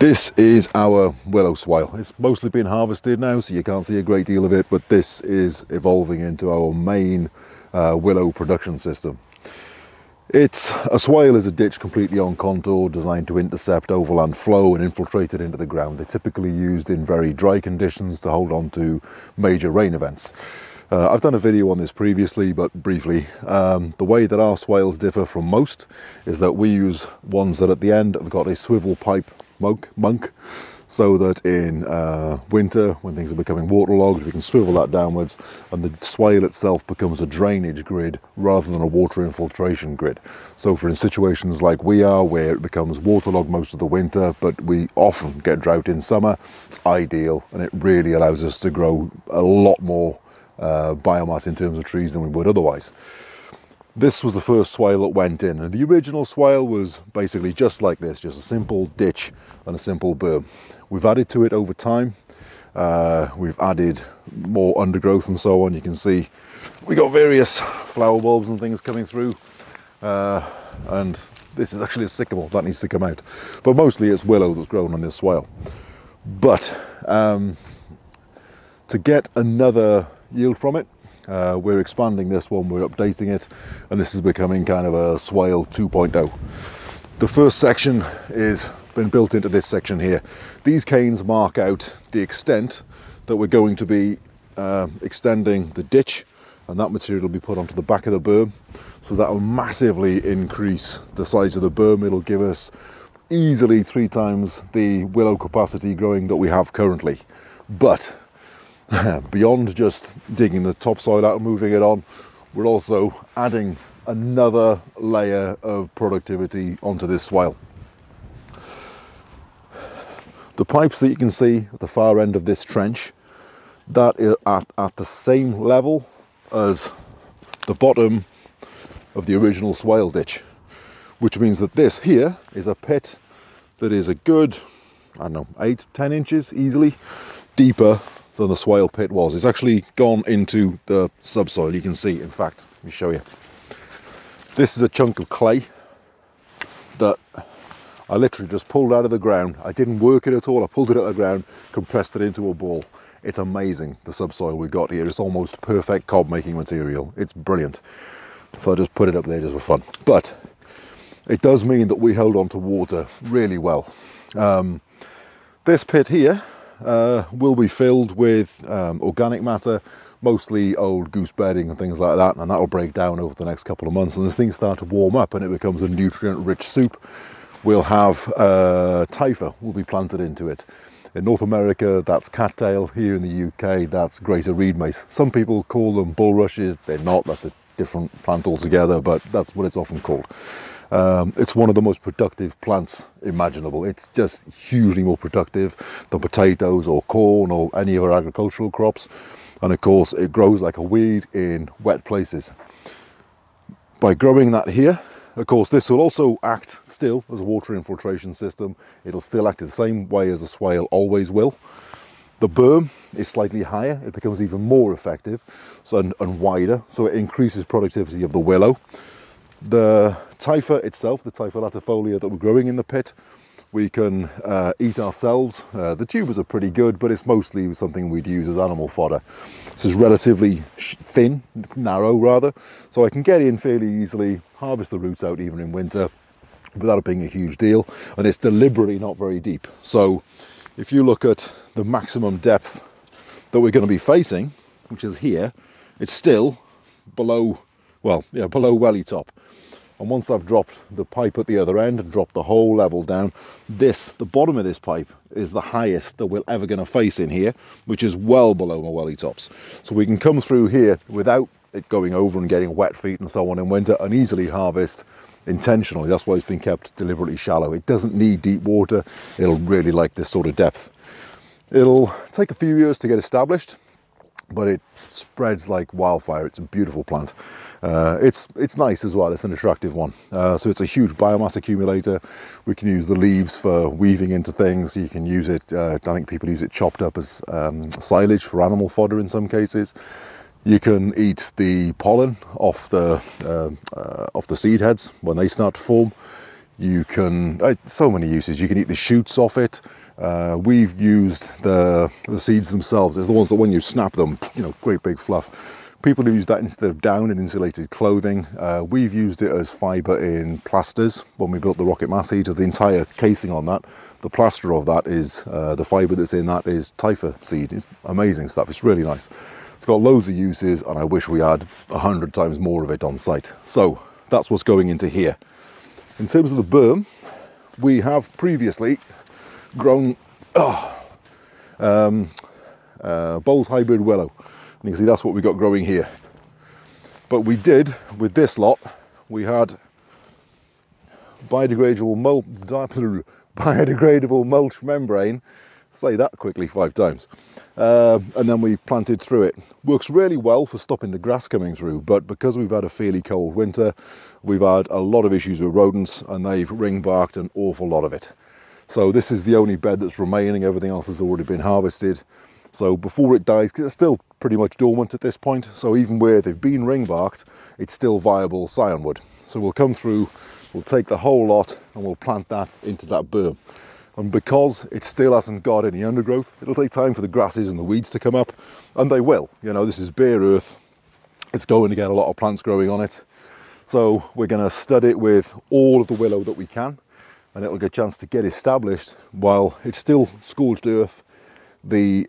This is our willow swale. It's mostly been harvested now, so you can't see a great deal of it, but this is evolving into our main willow production system. A swale is a ditch completely on contour, designed to intercept overland flow and infiltrate it into the ground. They're typically used in very dry conditions to hold on to major rain events. I've done a video on this previously, but briefly. The way that our swales differ from most is that we use ones that at the end have got a swivel pipe monk, so that in winter, when things are becoming waterlogged, we can swivel that downwards and the swale itself becomes a drainage grid rather than a water infiltration grid. So for in situations like we are, where it becomes waterlogged most of the winter, but we often get drought in summer, it's ideal, and it really allows us to grow a lot more biomass in terms of trees than we would otherwise. This was the first swale that went in, and the original swale was basically just like this, just a simple ditch and a simple berm. We've added to it over time. We've added more undergrowth and so on. You can see we got various flower bulbs and things coming through, and this is actually a sycamore that needs to come out, but mostly it's willow that's grown on this swale. But to get another yield from it, we're expanding this one, we're updating it, and this is becoming kind of a swale 2.0. The first section is been built into this section here. These canes mark out the extent that we're going to be extending the ditch, and that material will be put onto the back of the berm, so that will massively increase the size of the berm. It'll give us easily 3 times the willow capacity growing that we have currently. But beyond just digging the topsoil out and moving it on, we're also adding another layer of productivity onto this swale. The pipes that you can see at the far end of this trench, that is at the same level as the bottom of the original swale ditch, which means that this here is a pit that is a good, I don't know, 8-10 inches easily deeper than the swale pit was. It's actually gone into the subsoil. You can see, in fact, let me show you. This is a chunk of clay that I literally just pulled out of the ground. I didn't work it at all. I pulled it out of the ground, compressed it into a ball. It's amazing, the subsoil we've got here. It's almost perfect cob making material. It's brilliant. So I just put it up there just for fun. But it does mean that we hold on to water really well. This pit here will be filled with organic matter, mostly old goose bedding and things like that, and that will break down over the next couple of months. And as things start to warm up and it becomes a nutrient-rich soup, we'll have typha will be planted into it. In North America, that's cattail. Here in the UK, that's greater reed mace. Some people call them bulrushes. They're not. That's a different plant altogether, but that's what it's often called. It's one of the most productive plants imaginable. It's just hugely more productive than potatoes or corn or any of our agricultural crops. And of course, it grows like a weed in wet places. By growing that here, of course, this will also act still as a water infiltration system. It'll still act the same way as a swale always will. The berm is slightly higher. It becomes even more effective and wider, so it increases productivity of the willow. The typha itself, the Typha latifolia that we're growing in the pit, we can eat ourselves. The tubers are pretty good, but it's mostly something we'd use as animal fodder. This is relatively thin, narrow rather, so I can get in fairly easily, harvest the roots out even in winter without it being a huge deal, and it's deliberately not very deep. So if you look at the maximum depth that we're going to be facing, which is here, it's still below, well, yeah, below welly top. And once I've dropped the pipe at the other end and dropped the whole level down, the bottom of this pipe is the highest that we're ever going to face in here, which is well below my welly tops. So we can come through here without it going over and getting wet feet and so on in winter, and easily harvest intentionally. That's why it's been kept deliberately shallow. It doesn't need deep water. It'll really like this sort of depth. It'll take a few years to get established, but it spreads like wildfire. It's a beautiful plant. It's nice as well. It's an attractive one. So it's a huge biomass accumulator. We can use the leaves for weaving into things. You can use it, I think people use it chopped up as silage for animal fodder in some cases. You can eat the pollen off the seed heads when they start to form. You can, so many uses. You can eat the shoots off it. We've used the seeds themselves. It's the ones that when you snap them, you know, great big fluff. People have used that instead of down in insulated clothing. We've used it as fibre in plasters when we built the rocket mass heater. The entire casing on that, the plaster of that is, the fibre that's in that is typha seed. It's amazing stuff. It's really nice. It's got loads of uses, and I wish we had 100 times more of it on site. So that's what's going into here. In terms of the berm, we have previously grown Bowles hybrid willow. And you can see that's what we got growing here. But we did, with this lot, we had biodegradable mulch membrane, say that quickly 5 times, and then we planted through it. Works really well for stopping the grass coming through, but because we've had a fairly cold winter, we've had a lot of issues with rodents, and they've ring-barked an awful lot of it. So this is the only bed that's remaining. Everything else has already been harvested. So before it dies, because it's still pretty much dormant at this point, so even where they've been ring-barked, it's still viable scion wood. So we'll come through, we'll take the whole lot and we'll plant that into that berm. And because it still hasn't got any undergrowth, it'll take time for the grasses and the weeds to come up, and they will. You know, this is bare earth. It's going to get a lot of plants growing on it. So we're going to stud it with all of the willow that we can, and it'll get a chance to get established while it's still scorched earth. The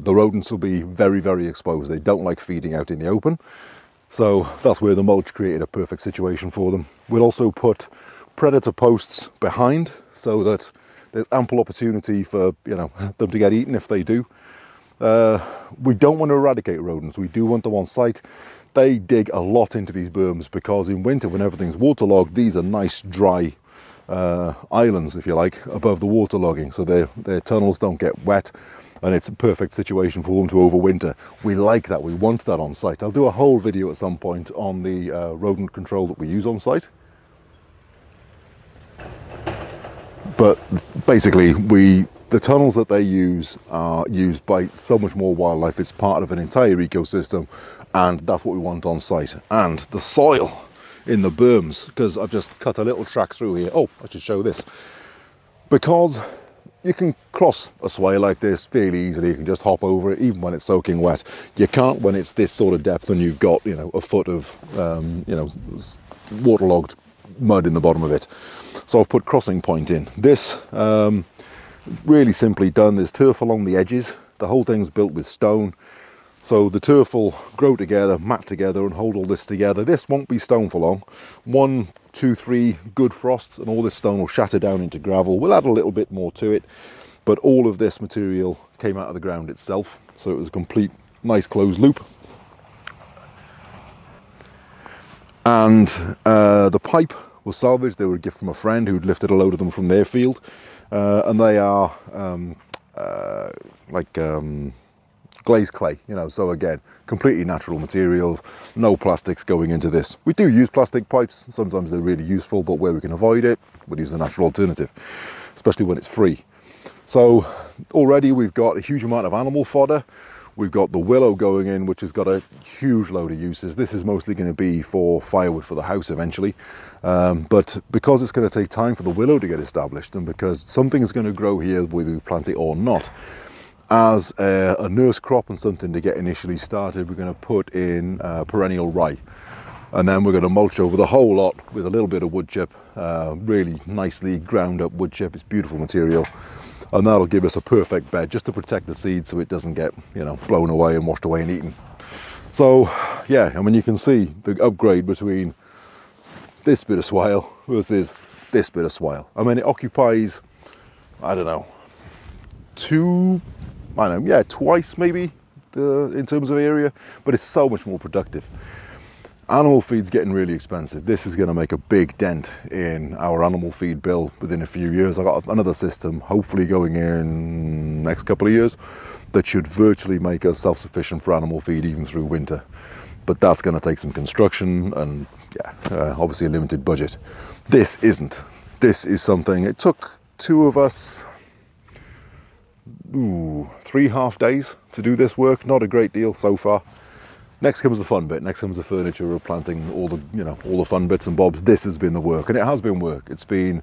rodents will be very, very exposed. They don't like feeding out in the open. So that's where the mulch created a perfect situation for them. We'll also put predator posts behind so that there's ample opportunity for, you know, them to get eaten if they do. We don't want to eradicate rodents. We do want them on site. They dig a lot into these berms because in winter, when everything's waterlogged, these are nice dry islands, if you like, above the waterlogging, so their tunnels don't get wet, and it's a perfect situation for them to overwinter. We like that. We want that on site. I'll do a whole video at some point on the rodent control that we use on site. But basically, the tunnels that they use are used by so much more wildlife. It's part of an entire ecosystem, and that's what we want on site. And the soil in the berms, because I've just cut a little track through here. Oh, I should show this. Because you can cross a swale like this fairly easily. You can just hop over it, even when it's soaking wet. You can't when it's this sort of depth and you've got, you know, a foot of, you know, waterlogged mud in the bottom of it. So I've put crossing point in. This, really simply done. There's turf along the edges. The whole thing's built with stone. So the turf will grow together, mat together, and hold all this together. This won't be stone for long. 1, 2, 3 good frosts and all this stone will shatter down into gravel. We'll add a little bit more to it, but all of this material came out of the ground itself. So it was a complete, nice closed loop. And the pipe was salvaged. They were a gift from a friend who'd lifted a load of them from their field. And they are glazed clay, you know, so again, completely natural materials, no plastics going into this. We do use plastic pipes, sometimes they're really useful, but where we can avoid it, we'll use the natural alternative, especially when it's free. So already we've got a huge amount of animal fodder. We've got the willow going in, which has got a huge load of uses. This is mostly going to be for firewood for the house eventually. But because it's going to take time for the willow to get established, and because something is going to grow here whether we plant it or not, as a nurse crop and something to get initially started, we're going to put in perennial rye. And then we're going to mulch over the whole lot with a little bit of wood chip, really nicely ground up wood chip. It's beautiful material. And that'll give us a perfect bed just to protect the seed so it doesn't get, you know, blown away and washed away and eaten. So, yeah, I mean, you can see the upgrade between this bit of swale versus this bit of swale. I mean, it occupies, I don't know, twice maybe in terms of area, but it's so much more productive. Animal feed's getting really expensive. This is going to make a big dent in our animal feed bill within a few years. I got another system hopefully going in next couple of years that should virtually make us self-sufficient for animal feed even through winter. But that's going to take some construction and obviously a limited budget. This isn't. This is something, it took 2 of us 3 half days to do this work. Not a great deal so far. Next comes the fun bit. Next comes the furniture of planting, all the, you know, all the fun bits and bobs. This has been the work, and it has been work. It's been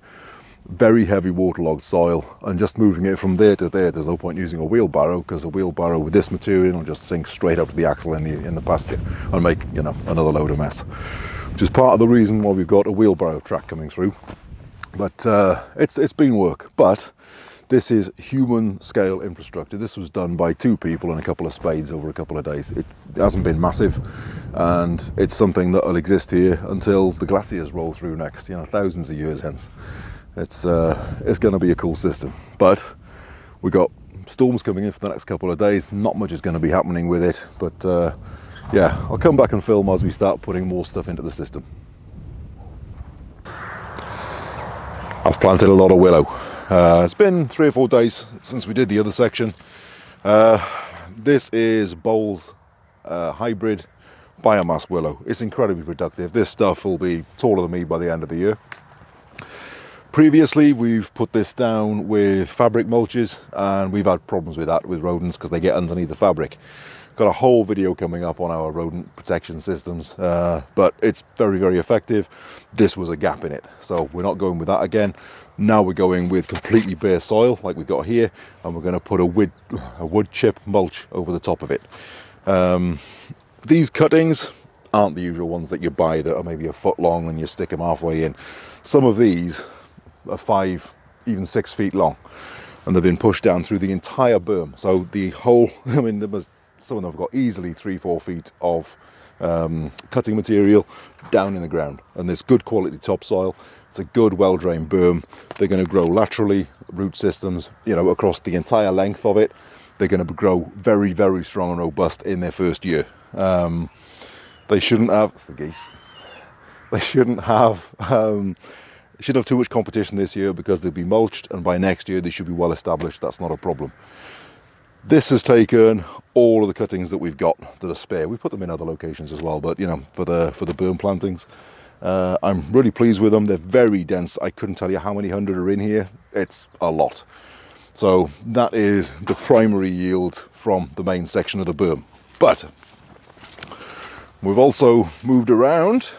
very heavy waterlogged soil, and just moving it from there to there, there's no point using a wheelbarrow, because a wheelbarrow with this material will just sink straight up to the axle in the pasture and make, you know, another load of mess. Which is part of the reason why we've got a wheelbarrow track coming through. But it's been work. But this is human scale infrastructure. This was done by 2 people and a couple of spades over a couple of days. It hasn't been massive, and it's something that will exist here until the glaciers roll through next, you know, thousands of years hence. It's going to be a cool system. But we've got storms coming in for the next couple of days. Not much is going to be happening with it, but yeah, I'll come back and film as we start putting more stuff into the system. I've planted a lot of willow. It's been 3 or 4 days since we did the other section. This is Bowles hybrid biomass willow. It's incredibly productive. This stuff will be taller than me by the end of the year. Previously, we've put this down with fabric mulches, and we've had problems with that with rodents because they get underneath the fabric. Got a whole video coming up on our rodent protection systems, but it's very, very effective. This was a gap in it, so we're not going with that again. Now we're going with completely bare soil like we've got here, and we're going to put a wood chip mulch over the top of it. These cuttings aren't the usual ones that you buy that are maybe a foot long and you stick them halfway in. Some of these are 5, even 6 feet long, and they've been pushed down through the entire berm. So the whole, I mean, some of them have got easily 3-4 feet of cutting material down in the ground, and there's good quality topsoil. It's a good, well-drained berm. They're going to grow laterally, root systems, you know, across the entire length of it. They're going to grow very, very strong and robust in their first year. They shouldn't have, that's the geese. They shouldn't have too much competition this year because they'll be mulched, and by next year they should be well established. That's not a problem. This has taken all of the cuttings that we've got that are spare. We put them in other locations as well, but you know, for the berm plantings, I'm really pleased with them. They're very dense. I couldn't tell you how many hundred are in here. It's a lot. So that is the primary yield from the main section of the berm. But we've also moved around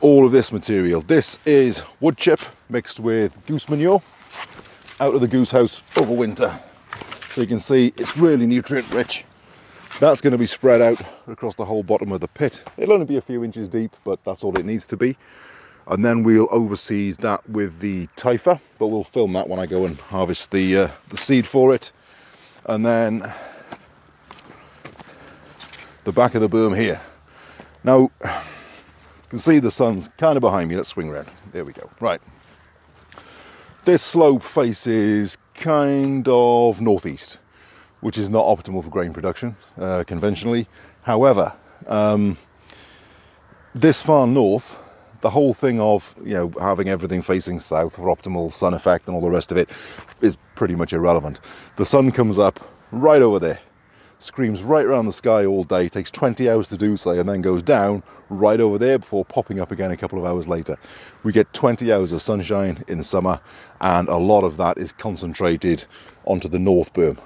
all of this material. This is wood chip mixed with goose manure out of the goose house over winter. So you can see it's really nutrient rich. That's going to be spread out across the whole bottom of the pit. It'll only be a few inches deep, but that's all it needs to be. And then we'll overseed that with the typha, but we'll film that when I go and harvest the seed for it. And then the back of the berm here. Now, you can see the sun's kind of behind me. Let's swing around. There we go. Right. This slope faces kind of northeast, which is not optimal for grain production conventionally. However, this far north, the whole thing of, you know, having everything facing south for optimal sun effect and all the rest of it is pretty much irrelevant. The sun comes up right over there, screams right around the sky all day, takes 20 hours to do so, and then goes down right over there before popping up again a couple of hours later. We get 20 hours of sunshine in summer, and a lot of that is concentrated onto the north berm,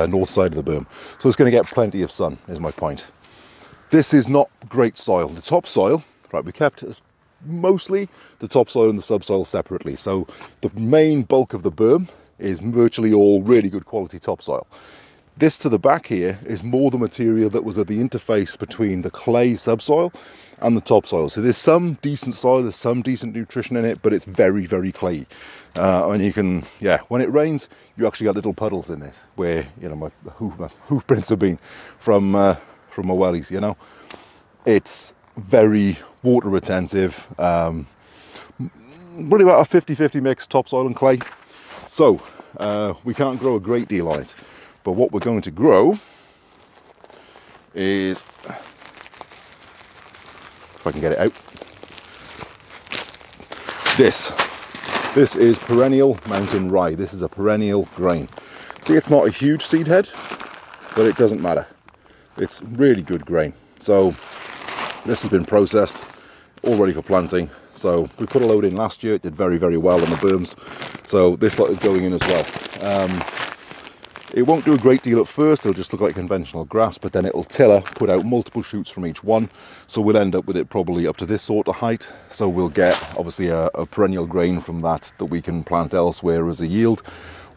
north side of the berm. So it's going to get plenty of sun, is my point. This is not great soil. The topsoil, right, we kept mostly the topsoil and the subsoil separately. So the main bulk of the berm is virtually all really good quality topsoil. This to the back here is more the material that was at the interface between the clay subsoil and the topsoil. So there's some decent soil, there's some decent nutrition in it, but it's very, very clayey. And you can, yeah, when it rains, you actually got little puddles in it where, you know, my hoof prints have been from my wellies, you know. It's very water retentive, really about a 50-50 mix topsoil and clay. So we can't grow a great deal on it. But what we're going to grow is, if I can get it out, this is perennial mountain rye. This is a perennial grain. See, it's not a huge seed head, but it doesn't matter. It's really good grain. So this has been processed, all ready for planting. So we put a load in last year. It did very, very well on the berms. So this lot is going in as well. It won't do a great deal at first, it'll just look like conventional grass, but then it'll tiller, put out multiple shoots from each one, so we'll end up with it probably up to this sort of height. So we'll get obviously a perennial grain from that we can plant elsewhere as a yield.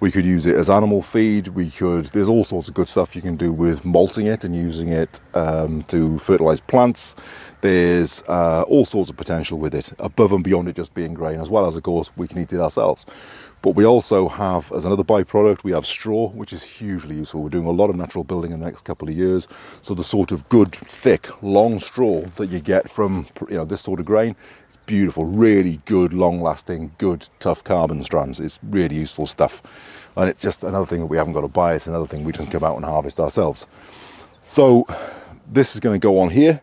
We could use it as animal feed, there's all sorts of good stuff you can do with malting it and using it to fertilise plants. There's all sorts of potential with it, above and beyond it just being grain, as well as, of course, we can eat it ourselves. But we also have, as another byproduct, we have straw, which is hugely useful. We're doing a lot of natural building in the next couple of years. So the sort of good, thick, long straw that you get from, this sort of grain, it's beautiful, really good, long-lasting, good, tough carbon strands. It's really useful stuff. And it's just another thing that we haven't got to buy. It's another thing we can come out and harvest ourselves. So this is going to go on here.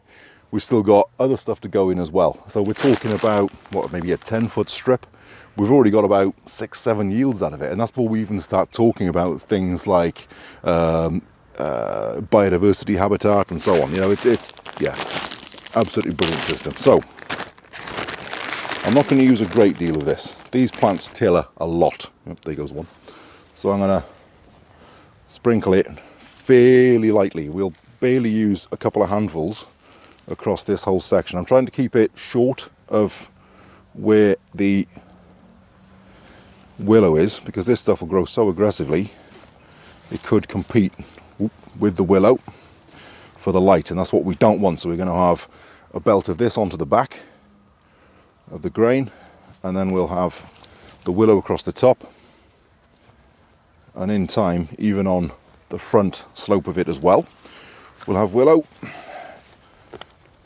We've still got other stuff to go in as well. So we're talking about, maybe a 10-foot strip. We've already got about 6-7 yields out of it, and that's before we even start talking about things like biodiversity, habitat, and so on. It's absolutely brilliant system. So I'm not going to use a great deal of this. These plants tiller a lot. Oh, there goes one. So I'm going to sprinkle it fairly lightly. We'll barely use a couple of handfuls across this whole section. I'm trying to keep it short of where the willow is, because this stuff will grow so aggressively it could compete with the willow for the light, and that's what we don't want. So we're going to have a belt of this onto the back of the grain, and then we'll have the willow across the top, and in time even on the front slope of it as well we'll have willow,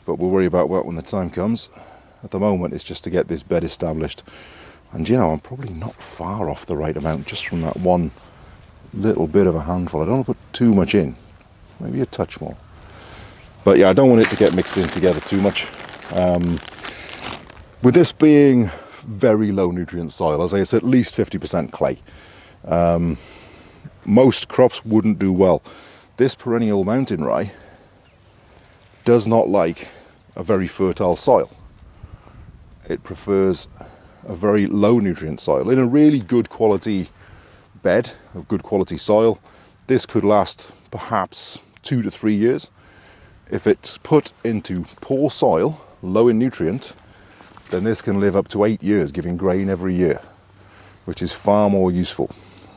but we'll worry about that when the time comes. At the moment it's just to get this bed established. And I'm probably not far off the right amount just from that one little bit of a handful. I don't want to put too much in, maybe a touch more. But yeah, I don't want it to get mixed in together too much. With this being very low nutrient soil, as I say, it's at least 50% clay. Most crops wouldn't do well. This perennial mountain rye does not like a very fertile soil. It prefers a very low nutrient soil. In a really good quality bed of good quality soil, this could last perhaps 2 to 3 years. If it's put into poor soil, low in nutrient, then this can live up to 8 years, giving grain every year, which is far more useful.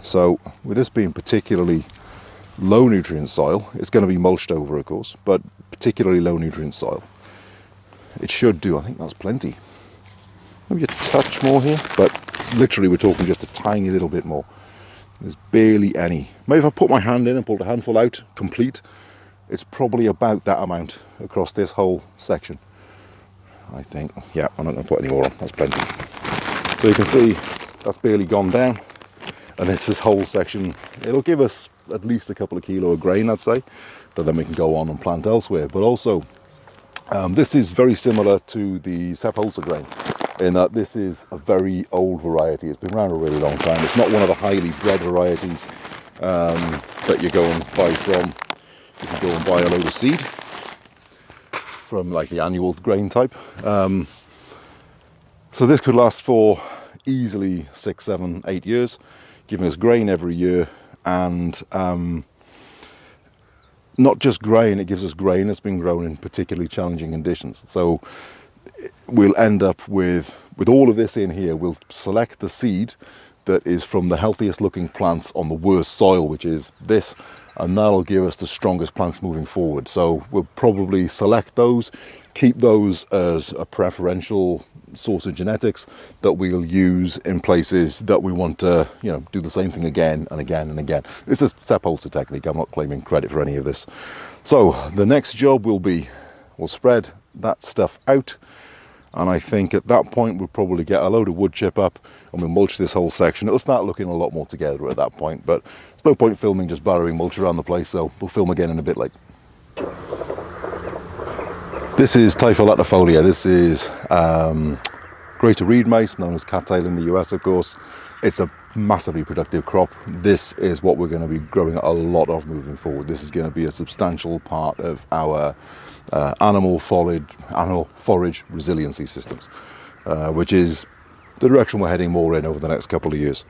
So with this being particularly low nutrient soil, it's going to be mulched over, of course, but particularly low nutrient soil, it should do. I think that's plenty. Maybe a touch more here, but literally we're talking just a tiny little bit more. There's barely any. Maybe if I put my hand in and pulled a handful out complete, it's probably about that amount across this whole section, I think. Yeah, I'm not going to put any more on, that's plenty. So you can see that's barely gone down, and this whole section, it'll give us at least a couple of kilo of grain, I'd say, that then we can go on and plant elsewhere. But also this is very similar to the Permaculture grain, in that this is a very old variety. It's been around a really long time. It's not one of the highly bred varieties that you go and buy from. You can go and buy a load of seed from like the annual grain type. So this could last for easily 6, 7, 8 years, giving us grain every year, and not just grain, it gives us grain that's been grown in particularly challenging conditions. So we'll end up with all of this in here. We'll select the seed that is from the healthiest looking plants on the worst soil, which is this, and that'll give us the strongest plants moving forward. So we'll probably select those, keep those as a preferential source of genetics that we'll use in places that we want to, do the same thing again and again and again. It's a Permaculture technique. I'm not claiming credit for any of this. So the next job will be, we'll spread that stuff out, and I think at that point we'll probably get a load of wood chip up and we'll mulch this whole section. It'll start looking a lot more together at that point, but there's no point filming just barrowing mulch around the place, so we'll film again in a bit late. This is Typha latifolia. This is greater reed mace, known as cattail in the US, of course. It's a massively productive crop. This is what we're going to be growing a lot of moving forward. This is going to be a substantial part of our animal forage resiliency systems, which is the direction we're heading more in over the next couple of years.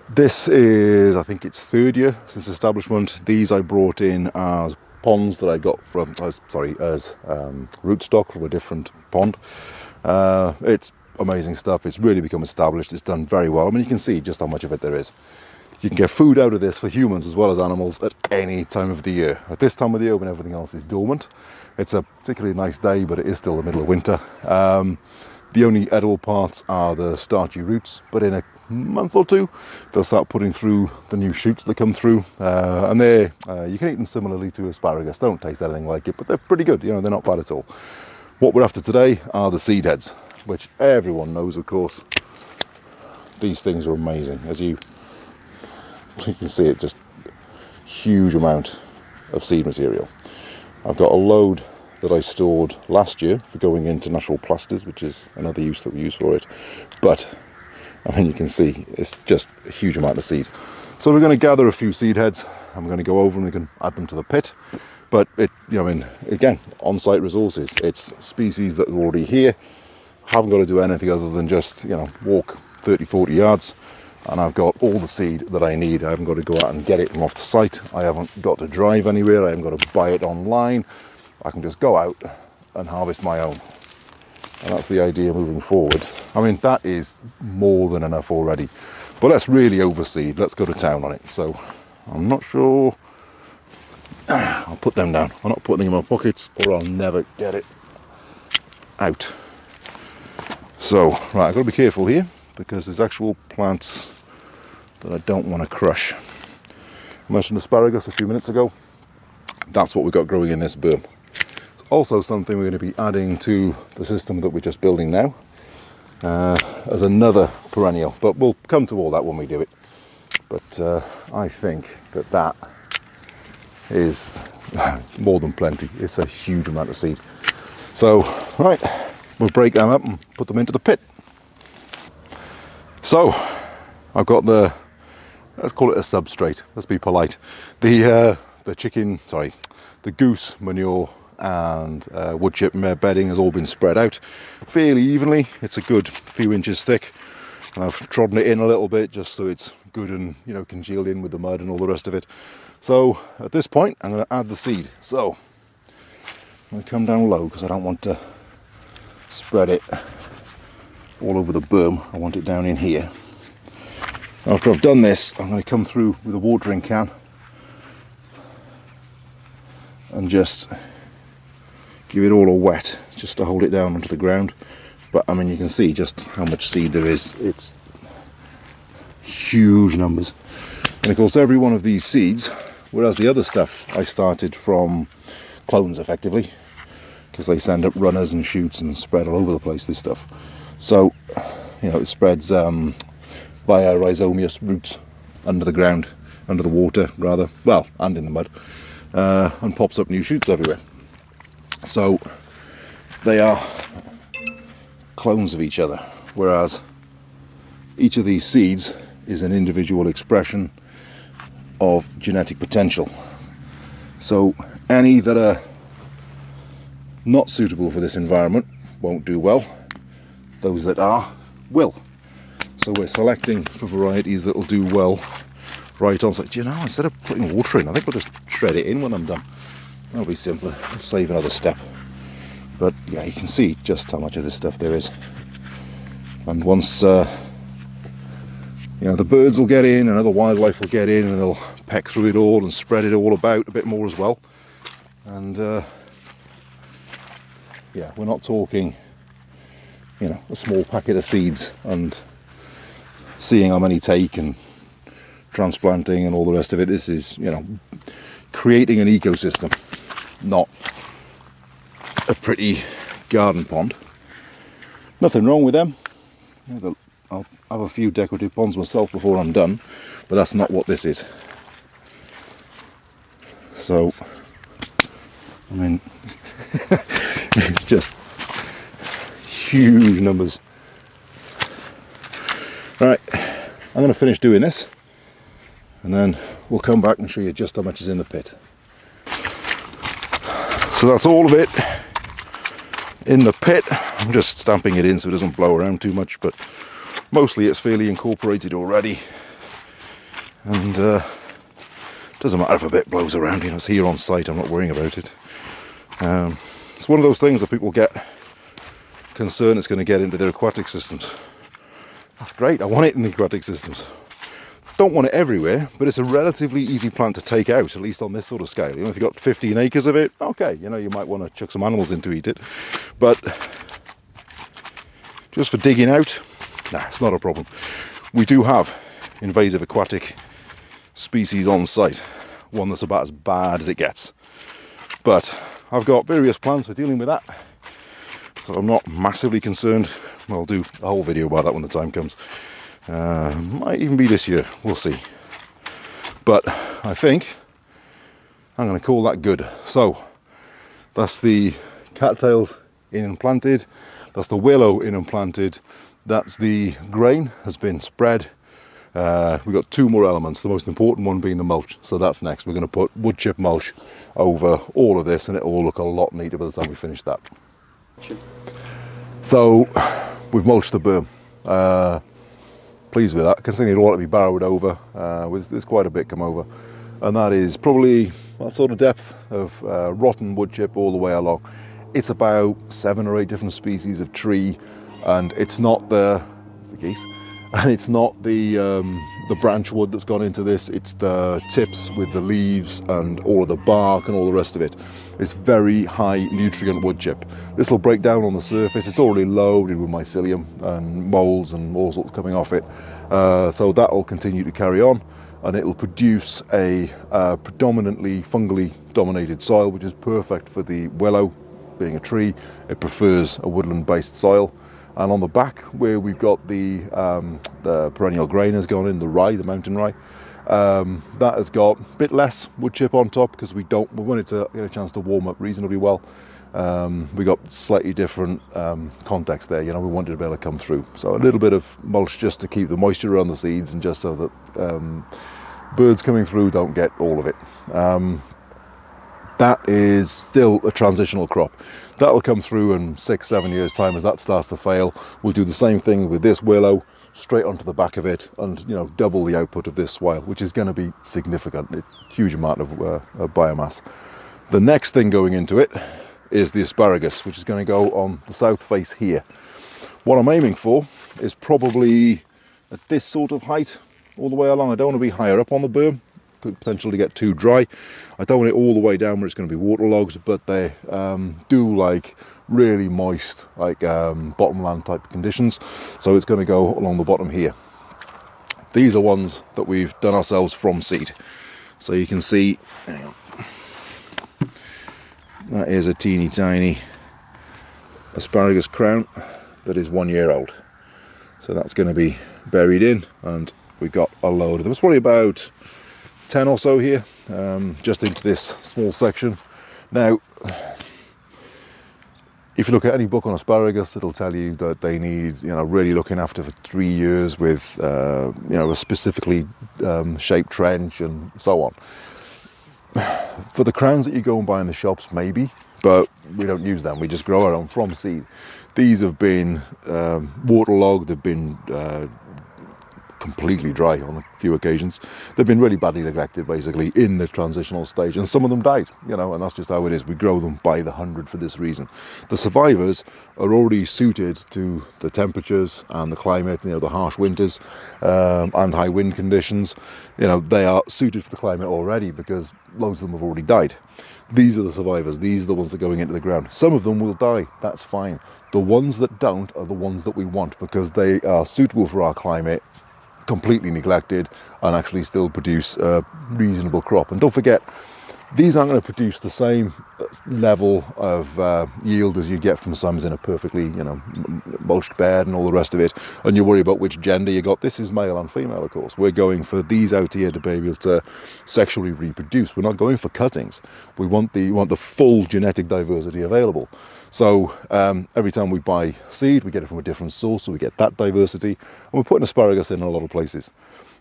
This is, I think it's third year since establishment. These I brought in as ponds that I got from, as rootstock from a different pond. It's amazing stuff. It's really become established. It's done very well. I mean, you can see just how much of it there is. You can get food out of this for humans as well as animals at any time of the year. At this time of the year when everything else is dormant, it's a particularly nice day, but it is still the middle of winter. The only edible parts are the starchy roots, but in a month or two they'll start putting through the new shoots that come through, and you can eat them similarly to asparagus. They don't taste anything like it, but they're pretty good. You know, they're not bad at all. What we're after today are the seed heads, which everyone knows, of course. These things are amazing. As you can see, it just huge amount of seed material. I've got a load that I stored last year for going into natural plasters, which is another use that we use for it. But I mean, you can see it's just a huge amount of seed. So we're going to gather a few seed heads and we're going to go over and we can add them to the pit. But it, you know, I mean, again, on-site resources. It's species that are already here. Haven't got to do anything other than just, you know, walk 30-40 yards. And I've got all the seed that I need. I haven't got to go out and get it from off the site. I haven't got to drive anywhere. I haven't got to buy it online. I can just go out and harvest my own. And that's the idea moving forward. I mean, that is more than enough already. But let's really overseed. Let's go to town on it. So I'm not sure. I'll put them down. I'm not putting them in my pockets or I'll never get it out. So, right, I've got to be careful here because there's actual plants that I don't want to crush. I mentioned asparagus a few minutes ago. That's what we've got growing in this berm. It's also something we're going to be adding to the system that we're just building now as another perennial, but we'll come to all that when we do it. But I think that is more than plenty. It's a huge amount of seed. So, right, we'll break them up and put them into the pit. So, I've got let's call it a substrate, let's be polite. The goose manure and wood chip bedding has all been spread out fairly evenly. It's a good few inches thick. And I've trodden it in a little bit just so it's good and, you know, congealed in with the mud and all the rest of it. So at this point I'm going to add the seed. So I'm going to come down low because I don't want to spread it all over the berm. I want it down in here. After I've done this, I'm going to come through with a watering can and just give it all a wet just to hold it down onto the ground. But I mean, you can see just how much seed there is. It's huge numbers. And of course every one of these seeds, whereas the other stuff I started from clones effectively, because they send up runners and shoots and spread all over the place, this stuff. So, you know, it spreads via rhizomious roots under the ground, under the water rather, well, and in the mud, and pops up new shoots everywhere. So they are clones of each other, whereas each of these seeds is an individual expression of genetic potential. So any that are not suitable for this environment won't do well. Those that are will. So we're selecting for varieties that will do well right on. So, you know, instead of putting water in, I think we'll just shred it in when I'm done. That'll be simpler. I'll save another step. But yeah, you can see just how much of this stuff there is. And once you know, the birds will get in and other wildlife will get in and they'll peck through it all and spread it all about a bit more as well. And yeah, we're not talking, you know, a small packet of seeds and seeing how many take and transplanting and all the rest of it. This is, you know, creating an ecosystem, not a pretty garden pond. Nothing wrong with them. I'll have a few decorative ponds myself before I'm done, but that's not what this is. So, I mean, it's just huge numbers. Right, I'm going to finish doing this and then we'll come back and show you just how much is in the pit. So that's all of it in the pit. I'm just stamping it in so it doesn't blow around too much, but mostly it's fairly incorporated already. And doesn't matter if a bit blows around, you know, it's here on site, I'm not worrying about it. It's one of those things that people get concerned it's going to get into their aquatic systems. That's great, I want it in the aquatic systems. Don't want it everywhere, but it's a relatively easy plant to take out, at least on this sort of scale. You know, if you've got 15 acres of it, okay, you know, you might want to chuck some animals in to eat it. But just for digging out, nah, it's not a problem. We do have invasive aquatic species on site, one that's about as bad as it gets. But I've got various plans for dealing with that, so I'm not massively concerned. I'll do a whole video about that when the time comes. Might even be this year, we'll see. But I think I'm going to call that good. So that's the cattails in and planted, that's the willow in and planted, that's the grain has been spread. We've got two more elements, the most important one being the mulch. So that's next. We're going to put wood chip mulch over all of this and it'll all look a lot neater by the time we finish that. So we've mulched the berm. Pleased with that, considering it ought to be barrowed over. There's quite a bit come over, and that is probably that sort of depth of rotten wood chip all the way along. It's about 7 or 8 different species of tree, and it's not the geese, and it's not the branch wood that's gone into this. It's the tips with the leaves and all of the bark and all the rest of it. It's very high nutrient wood chip. This will break down on the surface. It's already loaded with mycelium and molds and all sorts coming off it. So that will continue to carry on, and it will produce a predominantly fungally dominated soil, which is perfect for the willow. Being a tree, it prefers a woodland based soil. And on the back where we've got the perennial grain has gone in, the rye, the mountain rye, that has got a bit less wood chip on top because we want it to get a chance to warm up reasonably well. We got slightly different context there, you know, we wanted to be able to come through. So a little bit of mulch just to keep the moisture around the seeds and just so that birds coming through don't get all of it. That is still a transitional crop. That'll come through in 6-7 years time as that starts to fail. We'll do the same thing with this willow, straight onto the back of it, and you know, double the output of this swale, which is going to be significant, a huge amount of biomass. The next thing going into it is the asparagus, which is going to go on the south face here. What I'm aiming for is probably at this sort of height all the way along. I don't want to be higher up on the berm, could potentially get too dry. I don't want it all the way down where it's going to be waterlogged, but they do like really moist, like bottomland type conditions. So it's going to go along the bottom here. These are ones that we've done ourselves from seed. So you can see, hang on, that is a teeny tiny asparagus crown that is 1 year old. So that's going to be buried in, and we've got a load of them. It's probably about 10 or so here, just into this small section. Now, if you look at any book on asparagus, it'll tell you that they need, you know, really looking after for 3 years with, you know, a specifically shaped trench and so on. For the crowns that you go and buy in the shops, maybe, but we don't use them. We just grow our own from seed. These have been waterlogged. They've been completely dry on a few occasions. They've been really badly neglected, basically, in the transitional stage, and some of them died, you know, and that's just how it is. We grow them by the 100 for this reason. The survivors are already suited to the temperatures and the climate, you know, the harsh winters and high wind conditions. You know, they are suited for the climate already because loads of them have already died. These are the survivors. These are the ones that are going into the ground. Some of them will die. That's fine. The ones that don't are the ones that we want because they are suitable for our climate, completely neglected, and actually still produce a reasonable crop. And don't forget, these aren't going to produce the same level of yield as you get from some in a perfectly, you know, mulched bed and all the rest of it, and you worry about which gender you got. This is male and female, of course. We're going for these out here to be able to sexually reproduce. We're not going for cuttings. We want the full genetic diversity available. So every time we buy seed, we get it from a different source, so we get that diversity. And we're putting asparagus in a lot of places.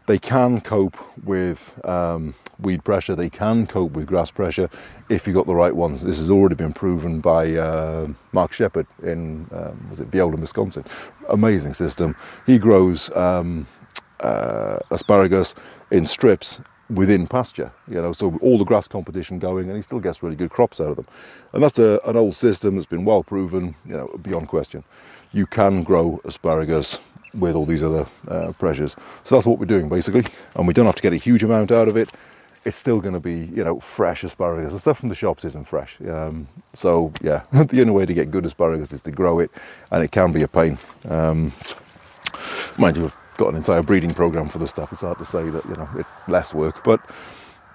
They can cope with weed pressure, they can cope with grass pressure if you've got the right ones. This has already been proven by Mark Shepard in, was it Viola, Wisconsin. Amazing system. He grows asparagus in strips within pasture, so all the grass competition going, and he still gets really good crops out of them. And that's an old system that's been well proven, beyond question. You can grow asparagus with all these other pressures. So that's what we're doing basically, and we don't have to get a huge amount out of it. It's still going to be, fresh asparagus. The stuff from the shops isn't fresh. So yeah, the only way to get good asparagus is to grow it, and it can be a pain. Mind you, I've got an entire breeding program for the stuff. It's hard to say that, it's less work, but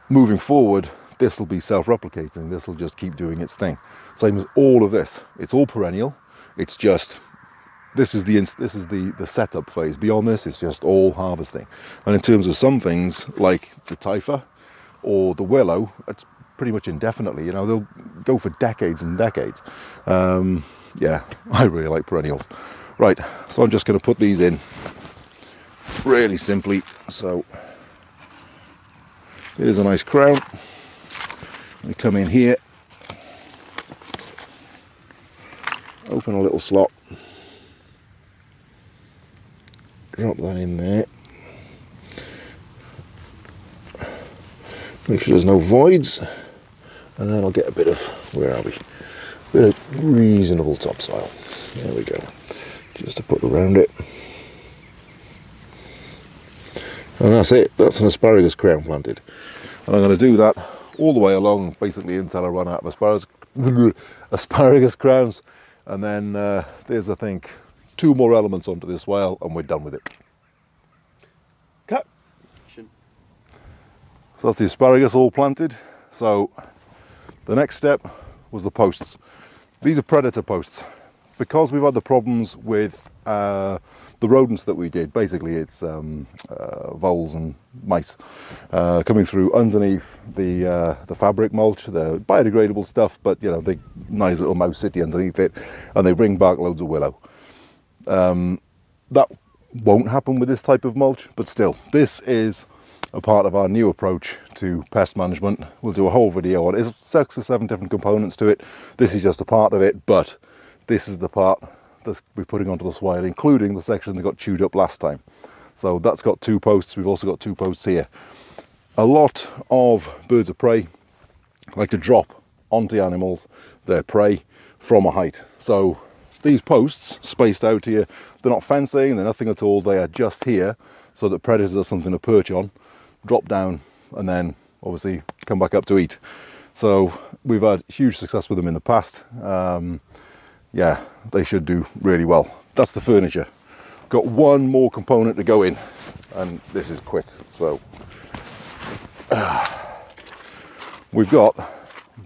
moving forward, this will be self-replicating. This will just keep doing its thing. Same as all of this. It's all perennial. It's just, this is the setup phase. Beyond this, it's just all harvesting. And in terms of some things like the typha or the willow, it's pretty much indefinitely. They'll go for decades and decades. Yeah, I really like perennials. Right, so I'm just going to put these in really simply. So here's a nice crown. We come in here, open a little slot, drop that in there, make sure there's no voids, and then I'll get a bit of, where are we, a bit of reasonable topsoil. There we go, just to put around it. And that's it, that's an asparagus crown planted. And I'm going to do that all the way along, basically until I run out of asparagus crowns. And then there's, I think, 2 more elements onto this swale, and we're done with it. Cut. So that's the asparagus all planted. So the next step was the posts. These are predator posts. Because we've had the problems with the rodents that we did, basically it's voles and mice coming through underneath the fabric mulch, the biodegradable stuff, but the nice little mouse city underneath it, and they bring back loads of willow. That won't happen with this type of mulch, but still, this is a part of our new approach to pest management. We'll do a whole video on it. There's 6 or 7 different components to it. This is just a part of it, but this is the part that we're putting onto the swale, including the section that got chewed up last time. So that's got 2 posts. We've also got 2 posts here. A lot of birds of prey like to drop onto animals, their prey, from a height. So these posts spaced out here, they're not fencing, they're nothing at all. They are just here so that predators have something to perch on, drop down, and then obviously come back up to eat. So we've had huge success with them in the past. Yeah, they should do really well. That's the furniture. Got 1 more component to go in, and this is quick. So we've got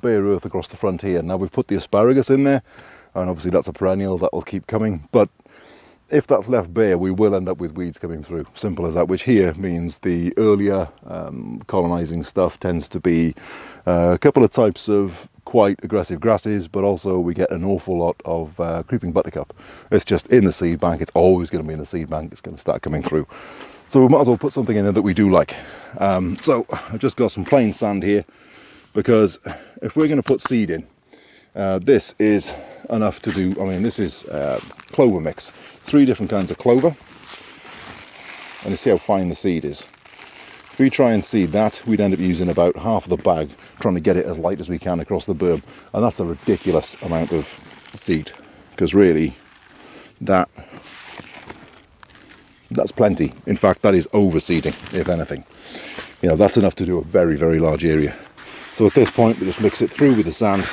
bare earth across the front here. Now we've put the asparagus in there, and obviously that's a perennial that will keep coming, but if that's left bare, we will end up with weeds coming through. Simple as that, which here means the earlier colonizing stuff tends to be a couple of types of quite aggressive grasses, but also we get an awful lot of creeping buttercup. It's just in the seed bank. It's always going to be in the seed bank. It's going to start coming through. So we might as well put something in there that we do like. So I've just got some plain sand here, because if we're going to put seed in, this is enough to do. I mean, this is clover mix, 3 different kinds of clover, and you see how fine the seed is. If we try and seed that, we'd end up using about half of the bag, trying to get it as light as we can across the berm, and that's a ridiculous amount of seed, because really that's plenty. In fact, that is overseeding, if anything. That's enough to do a very, very large area. So at this point, we just mix it through with the sand,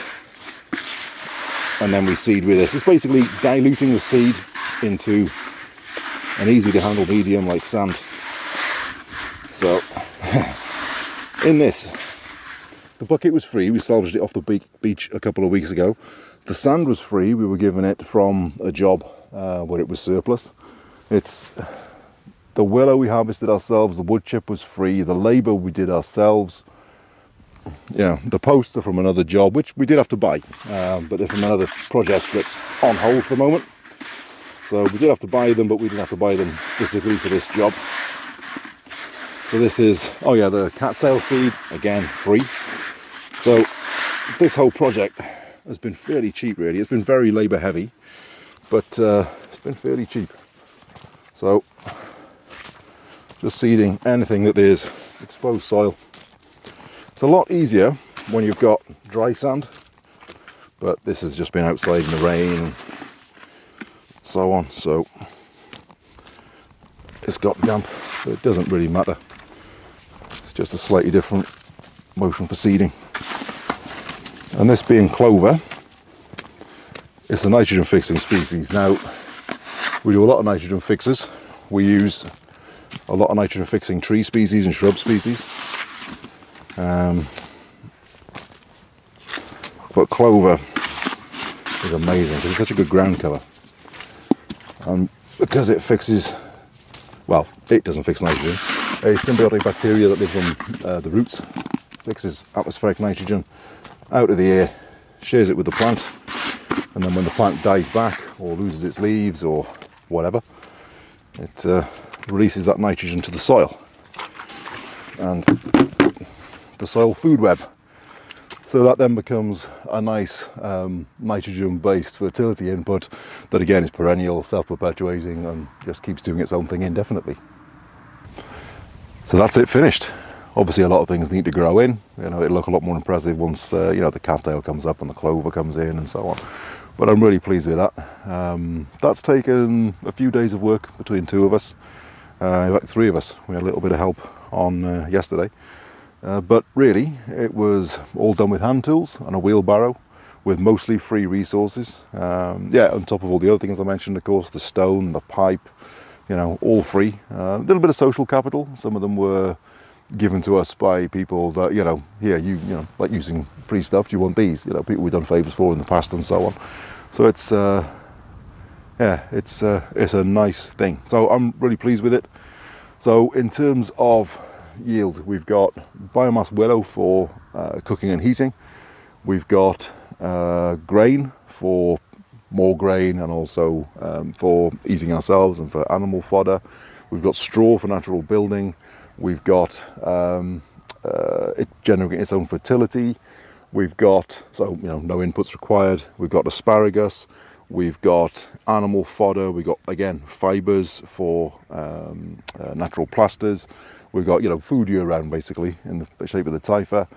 and then we seed with this. It's basically diluting the seed into an easy to handle medium like sand. So in this, the bucket was free. We salvaged it off the beach a couple of weeks ago. The sand was free. We were given it from a job where it was surplus. It's the willow we harvested ourselves. The wood chip was free. The labour we did ourselves. The posts are from another job, which we did have to buy, but they're from another project that's on hold for the moment. So we did have to buy them, but we didn't have to buy them specifically for this job. So this is, oh yeah, the cattail seed, again, free. So this whole project has been fairly cheap, really. It's been very labour heavy, but it's been fairly cheap. So just seeding anything that is exposed soil. It's a lot easier when you've got dry sand, but this has just been outside in the rain and so on, so it's got damp, so it doesn't really matter. It's just a slightly different motion for seeding. And this being clover, it's a nitrogen fixing species. Now, we do a lot of nitrogen fixes. We use a lot of nitrogen fixing tree species and shrub species. But clover is amazing because it's such a good ground cover. And because it fixes, well, it doesn't fix nitrogen. A symbiotic bacteria that lives on the roots fixes atmospheric nitrogen out of the air, shares it with the plant, and then when the plant dies back or loses its leaves or whatever, it releases that nitrogen to the soil and the soil food web. So that then becomes a nice nitrogen-based fertility input that again is perennial, self-perpetuating, and just keeps doing its own thing indefinitely. So that's it finished. Obviously a lot of things need to grow in. You know, it'll look a lot more impressive once you know, the cattail comes up and the clover comes in and so on. But I'm really pleased with that. That's taken a few days of work between two of us. In fact, three of us. We had a little bit of help on yesterday. But really, it was all done with hand tools and a wheelbarrow with mostly free resources. Yeah, on top of all the other things I mentioned, of course, the stone, the pipe, you know, all free. A little bit of social capital. Some of them were given to us by people that, you know, here, you know, like using free stuff, do you want these? You know, people we've done favours for in the past and so on. So it's, yeah, it's a nice thing. So I'm really pleased with it. So in terms of yield, we've got biomass willow for cooking and heating. We've got grain for more grain and also for eating ourselves and for animal fodder. We've got straw for natural building. We've got it generating its own fertility. We've got, so you know, no inputs required. We've got asparagus. We've got animal fodder. We've got, again, fibres for natural plasters. We've got, you know, food year round basically in the shape of the typha.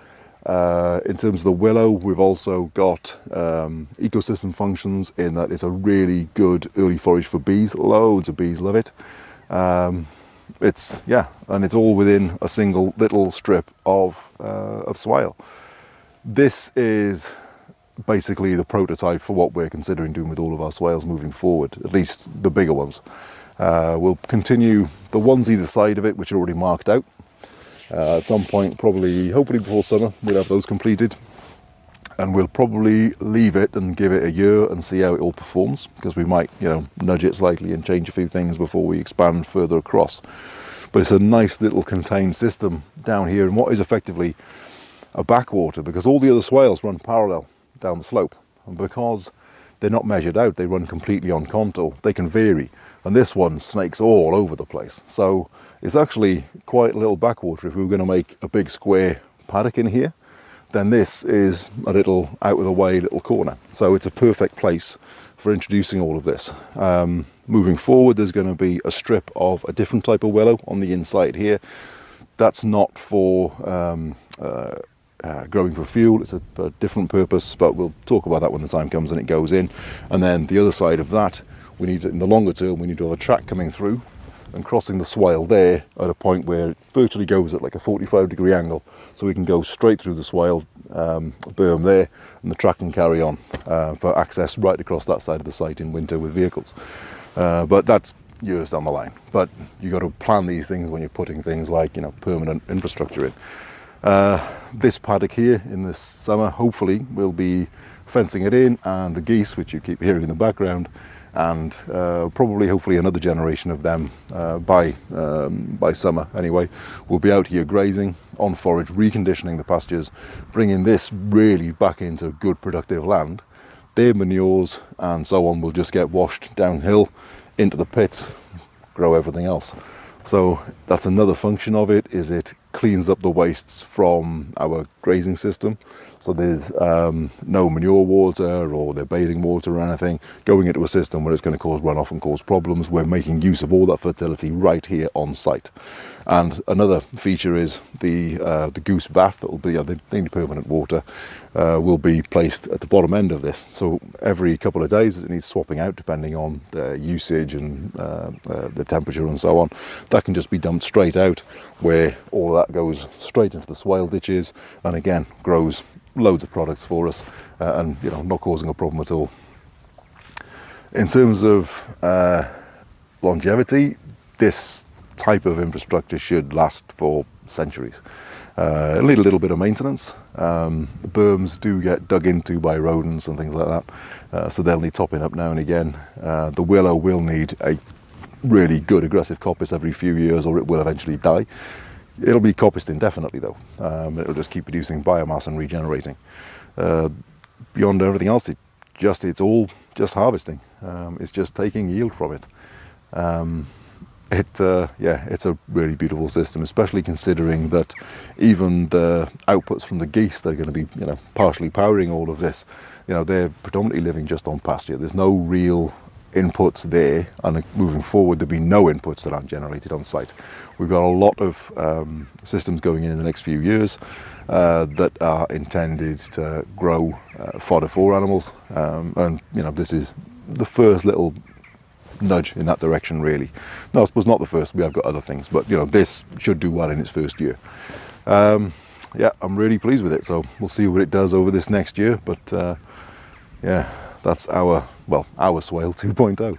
In terms of the willow, we've also got ecosystem functions in that it's a really good early forage for bees. Loads of bees love it. It's, yeah, and it's all within a single little strip of swale. This is basically the prototype for what we're considering doing with all of our swales moving forward, at least the bigger ones. We'll continue the ones either side of it, which are already marked out. At some point, probably, hopefully before summer, we'll have those completed. And we'll probably leave it and give it a year and see how it all performs, because we might, you know, nudge it slightly and change a few things before we expand further across. But it's a nice little contained system down here in what is effectively a backwater, because all the other swales run parallel down the slope. And because they're not measured out, they run completely on contour. They can vary. And this one snakes all over the place. So it's actually quite a little backwater. If we were going to make a big square paddock in here, then this is a little out of the way little corner. So it's a perfect place for introducing all of this. Moving forward, there's going to be a strip of a different type of willow on the inside here. That's not for growing for fuel. It's a different purpose, but we'll talk about that when the time comes and it goes in. And then the other side of that, we need to, in the longer term, we need to have a track coming through and crossing the swale there at a point where it virtually goes at like a 45-degree angle, so we can go straight through the swale berm there, and the track can carry on for access right across that side of the site in winter with vehicles. But that's years down the line. But you got to plan these things when you're putting things like, you know, permanent infrastructure in. This paddock here in this summer, hopefully, we'll be fencing it in, and the geese, which you keep hearing in the background, and probably, hopefully, another generation of them by summer anyway, will be out here grazing on forage, reconditioning the pastures, bringing this really back into good productive land. Their manures and so on will just get washed downhill into the pits, grow everything else. So that's another function of it, is it cleans up the wastes from our grazing system, So there's no manure water or their bathing water or anything going into a system where it's going to cause runoff and cause problems. We're making use of all that fertility right here on site. And another feature is the goose bath that will be the permanent water will be placed at the bottom end of this. So every couple of days it needs swapping out depending on the usage and the temperature and so on. That can just be dumped straight out, where all of that goes straight into the swale ditches and again grows loads of products for us, and not causing a problem at all. In terms of longevity, this type of infrastructure should last for centuries. It'll need a little bit of maintenance. The berms do get dug into by rodents and things like that, so they'll need topping up now and again. The willow will need a really good aggressive coppice every few years, or it will eventually die. It'll be coppiced indefinitely though. It'll just keep producing biomass and regenerating. Beyond everything else, it's all just harvesting. It's just taking yield from it. It's a really beautiful system, especially considering that even the outputs from the geese that are going to be, partially powering all of this, they're predominantly living just on pasture. There's no real inputs there, and moving forward there'll be no inputs that aren't generated on site. We've got a lot of systems going in the next few years that are intended to grow fodder for animals, and this is the first little nudge in that direction, really. No, I suppose not the first. We have got other things, but this should do well in its first year. Yeah, I'm really pleased with it, so we'll see what it does over this next year, but yeah, that's our swale 2.0.